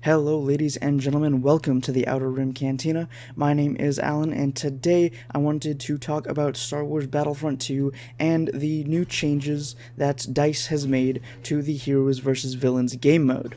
Hello ladies and gentlemen, welcome to the Outer Rim Cantina. My name is Alan, and today I wanted to talk about Star Wars Battlefront 2 and the new changes that DICE has made to the Heroes vs. Villains game mode.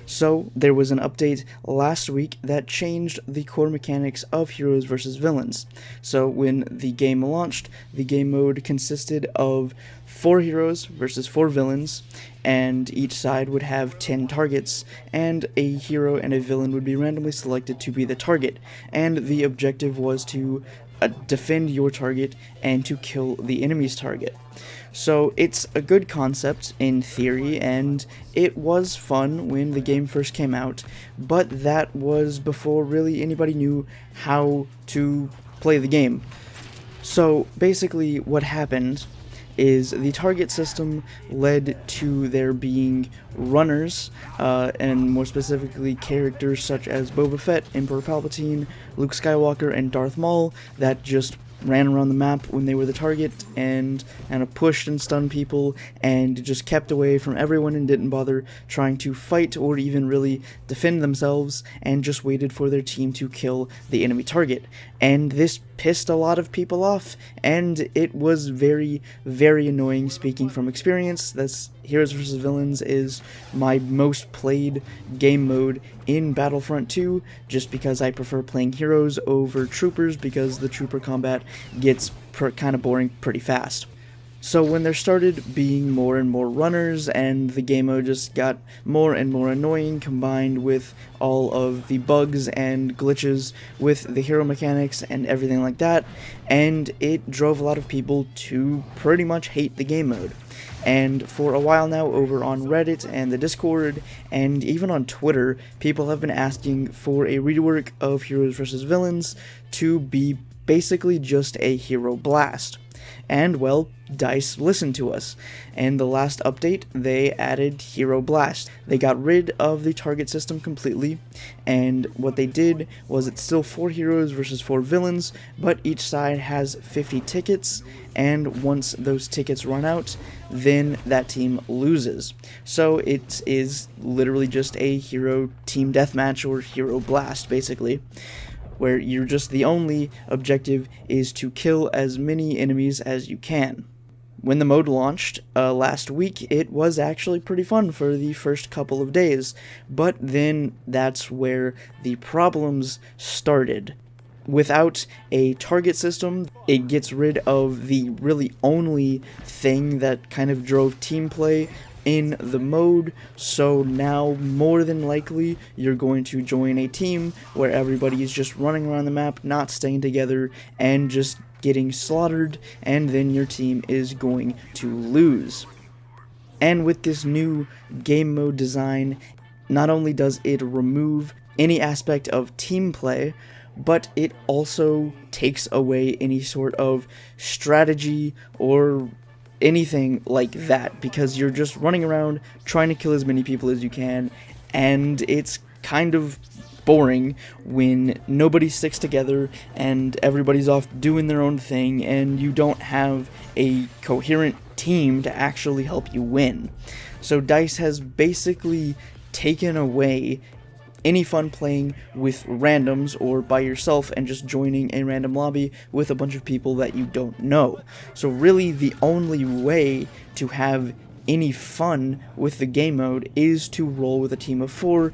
So, there was an update last week that changed the core mechanics of Heroes vs. Villains. So, when the game launched, the game mode consisted of 4 heroes versus 4 villains, and each side would have 10 targets, and a hero and a villain would be randomly selected to be the target, and the objective was to defend your target and to kill the enemy's target. So it's a good concept in theory, and it was fun when the game first came out, but that was before really anybody knew how to play the game. So basically what happened is the target system led to there being runners, and more specifically characters such as Boba Fett, Emperor Palpatine, Luke Skywalker, and Darth Maul that just ran around the map when they were the target and kind of pushed and stunned people and just kept away from everyone and didn't bother trying to fight or even really defend themselves and just waited for their team to kill the enemy target. And this pissed a lot of people off, and it was very, very annoying. Speaking from experience, that's Heroes vs. Villains is my most played game mode in Battlefront 2, just because I prefer playing heroes over troopers, because the trooper combat gets kind of boring pretty fast. So when there started being more and more runners, and the game mode just got more and more annoying, combined with all of the bugs and glitches with the hero mechanics and everything like that, and it drove a lot of people to pretty much hate the game mode. And for a while now, over on Reddit and the Discord, and even on Twitter, people have been asking for a rework of Heroes vs. Villains to be basically just a hero blast. And, well, DICE listened to us. And the last update, they added Hero Blast. They got rid of the target system completely, and what they did was it's still 4 heroes versus 4 villains, but each side has 50 tickets, and once those tickets run out, then that team loses. So it is literally just a hero team deathmatch, or Hero Blast, basically, where you're just the only objective is to kill as many enemies as you can. When the mode launched last week, it was actually pretty fun for the first couple of days, but then that's where the problems started. Without a target system, it gets rid of the really only thing that kind of drove team play in the mode, so now more than likely you're going to join a team where everybody is just running around the map, not staying together, and just getting slaughtered, and then your team is going to lose. And with this new game mode design, not only does it remove any aspect of team play, but it also takes away any sort of strategy or anything like that, because you're just running around trying to kill as many people as you can, and it's kind of boring when nobody sticks together and everybody's off doing their own thing and you don't have a coherent team to actually help you win. So DICE has basically taken away any fun playing with randoms or by yourself and just joining a random lobby with a bunch of people that you don't know. So really the only way to have any fun with the game mode is to roll with a team of 4.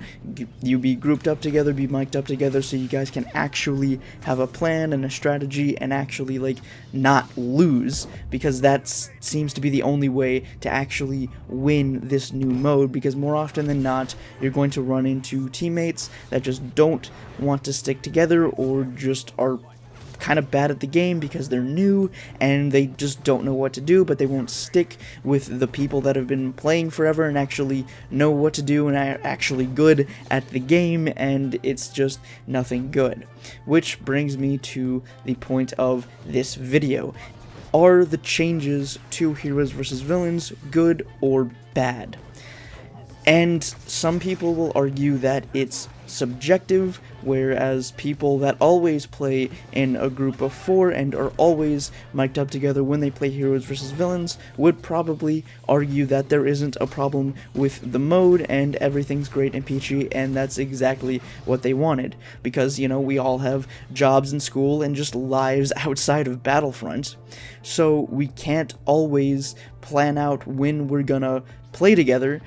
You be grouped up together, be mic'd up together, so you guys can actually have a plan and a strategy and actually like not lose, because that seems to be the only way to actually win this new mode, because more often than not you're going to run into teammates that just don't want to stick together or just are kind of bad at the game because they're new and they just don't know what to do, but they won't stick with the people that have been playing forever and actually know what to do and are actually good at the game, and it's just nothing good. Which brings me to the point of this video. Are the changes to Heroes vs. Villains good or bad? And some people will argue that it's subjective, whereas people that always play in a group of 4 and are always mic'd up together when they play heroes versus villains would probably argue that there isn't a problem with the mode and everything's great and peachy, and that's exactly what they wanted. Because, you know, we all have jobs in school and just lives outside of Battlefront, so we can't always plan out when we're gonna play together.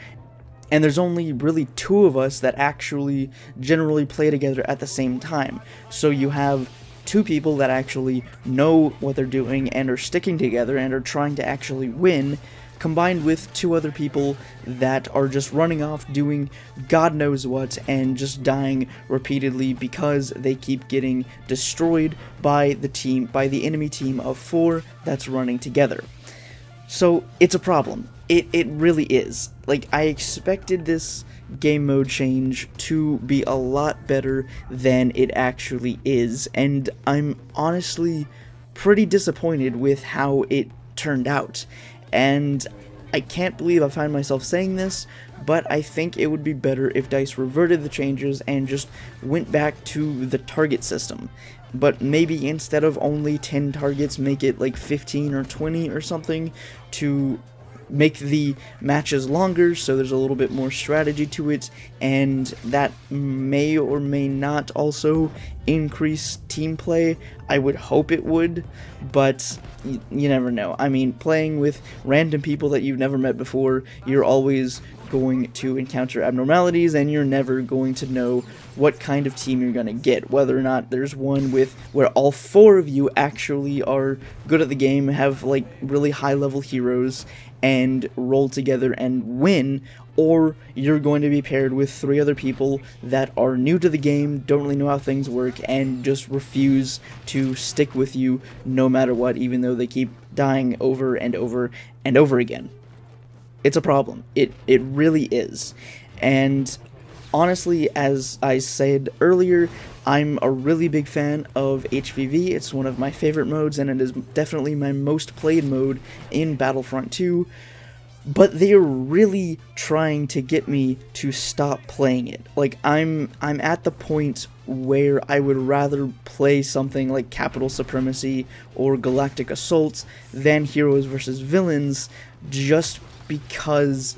And there's only really 2 of us that actually generally play together at the same time. So you have 2 people that actually know what they're doing and are sticking together and are trying to actually win, combined with 2 other people that are just running off doing God knows what and just dying repeatedly because they keep getting destroyed by the enemy team of 4 that's running together. So it's a problem. It really is. Like, I expected this game mode change to be a lot better than it actually is, and I'm honestly pretty disappointed with how it turned out. And I can't believe I find myself saying this, but I think it would be better if DICE reverted the changes and just went back to the target system. But maybe instead of only 10 targets, make it like 15 or 20 or something, to make the matches longer so there's a little bit more strategy to it, and that may or may not also increase team play. I would hope it would, but you never know. I mean, playing with random people that you've never met before, you're always going to encounter abnormalities, and you're never going to know what kind of team you're going to get, whether or not there's one where all 4 of you actually are good at the game, have like really high level heroes, and roll together and win, or you're going to be paired with 3 other people that are new to the game, don't really know how things work, and just refuse to stick with you no matter what, even though they keep dying over and over and over again. It's a problem. It really is. And honestly, as I said earlier, I'm a really big fan of HVV. It's one of my favorite modes, and it is definitely my most played mode in Battlefront 2, but they are really trying to get me to stop playing it. Like, I'm at the point where I would rather play something like Capital Supremacy or Galactic Assault than Heroes vs. Villains, just because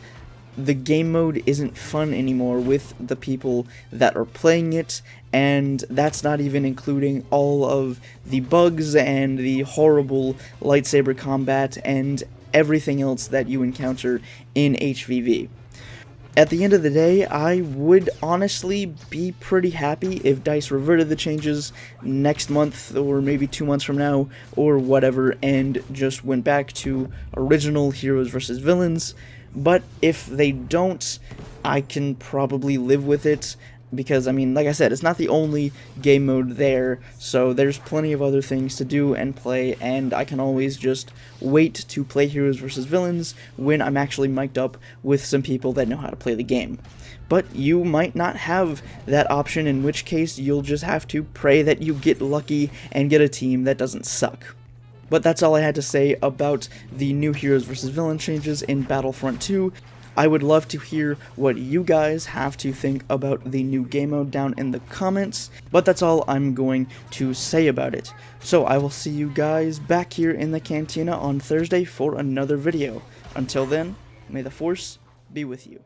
the game mode isn't fun anymore with the people that are playing it, and that's not even including all of the bugs and the horrible lightsaber combat and everything else that you encounter in HVV. At the end of the day, I would honestly be pretty happy if DICE reverted the changes next month, or maybe 2 months from now, or whatever, and just went back to original Heroes vs. Villains. But if they don't, I can probably live with it, because, I mean, like I said, it's not the only game mode there, so there's plenty of other things to do and play, and I can always just wait to play Heroes vs. Villains when I'm actually mic'd up with some people that know how to play the game. But you might not have that option, in which case you'll just have to pray that you get lucky and get a team that doesn't suck. But that's all I had to say about the new Heroes vs. Villains changes in Battlefront 2. I would love to hear what you guys have to think about the new game mode down in the comments, but that's all I'm going to say about it. So I will see you guys back here in the cantina on Thursday for another video. Until then, may the Force be with you.